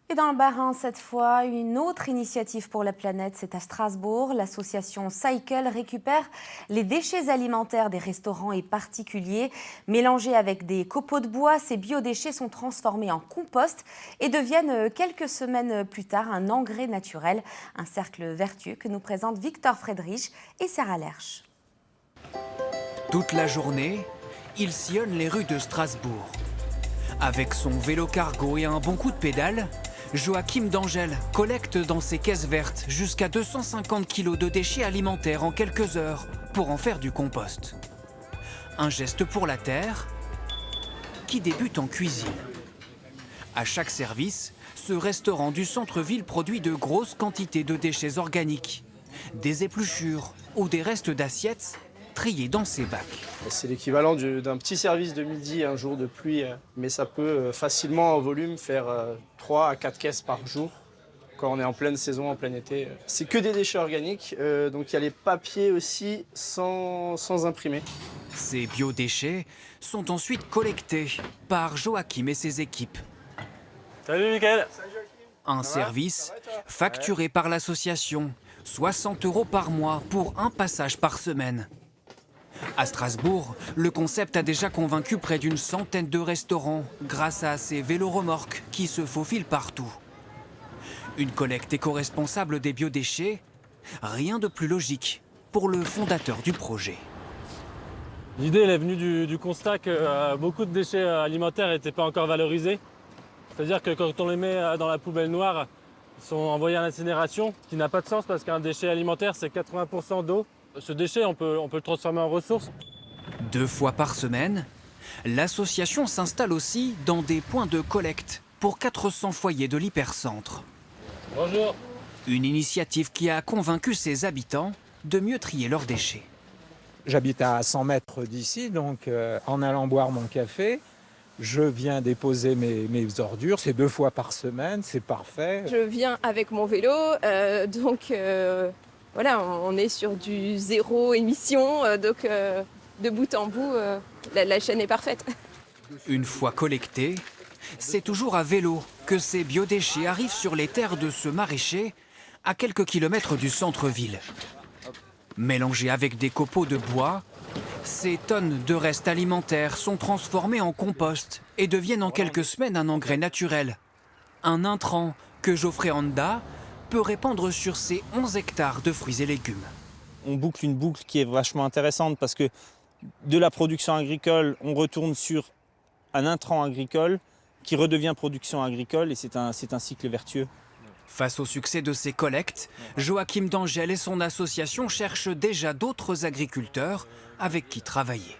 Et dans le Bas-Rhin, cette fois, une autre initiative pour la planète, c'est à Strasbourg. L'association Cycle récupère les déchets alimentaires des restaurants et particuliers. Mélangés avec des copeaux de bois, ces biodéchets sont transformés en compost et deviennent quelques semaines plus tard un engrais naturel. Un cercle vertueux que nous présentent Victor Friedrich et Sarah Lerche. Toute la journée, il sillonne les rues de Strasbourg. Avec son vélo cargo et un bon coup de pédale, Joachim Dangel collecte dans ses caisses vertes jusqu'à 250 kg de déchets alimentaires en quelques heures pour en faire du compost. Un geste pour la terre qui débute en cuisine. À chaque service, ce restaurant du centre-ville produit de grosses quantités de déchets organiques, des épluchures ou des restes d'assiettes triés dans ses bacs. C'est l'équivalent d'un petit service de midi un jour de pluie, mais ça peut facilement en volume faire 3 à 4 caisses par jour quand on est en pleine saison, en plein été. C'est que des déchets organiques, donc il y a les papiers aussi sans imprimer. Ces biodéchets sont ensuite collectés par Joachim et ses équipes. Salut Mickaël. Un service facturé par l'association, 60 € par mois pour un passage par semaine. À Strasbourg, le concept a déjà convaincu près d'une centaine de restaurants grâce à ces véloremorques qui se faufilent partout. Une collecte éco-responsable des biodéchets, rien de plus logique pour le fondateur du projet. L'idée elle est venue du constat que beaucoup de déchets alimentaires n'étaient pas encore valorisés. C'est-à-dire que quand on les met dans la poubelle noire, ils sont envoyés à l'incinération, ce qui n'a pas de sens parce qu'un déchet alimentaire c'est 80% d'eau. Ce déchet, on peut le transformer en ressources. 2 fois par semaine, l'association s'installe aussi dans des points de collecte pour 400 foyers de l'hypercentre. Bonjour. Une initiative qui a convaincu ses habitants de mieux trier leurs déchets. J'habite à 100 mètres d'ici, donc en allant boire mon café, je viens déposer mes ordures. C'est 2 fois par semaine, c'est parfait. Je viens avec mon vélo, voilà, on est sur du zéro émission, donc de bout en bout, la chaîne est parfaite. Une fois collectés, c'est toujours à vélo que ces biodéchets arrivent sur les terres de ce maraîcher à quelques kilomètres du centre-ville. Mélangés avec des copeaux de bois, ces tonnes de restes alimentaires sont transformées en compost et deviennent en quelques semaines un engrais naturel. Un intrant que Geoffrey Honda peut répandre sur ses 11 hectares de fruits et légumes. On boucle une boucle qui est vachement intéressante parce que de la production agricole, on retourne sur un intrant agricole qui redevient production agricole et c'est un cycle vertueux. Face au succès de ces collectes, Joachim Dangel et son association cherchent déjà d'autres agriculteurs avec qui travailler.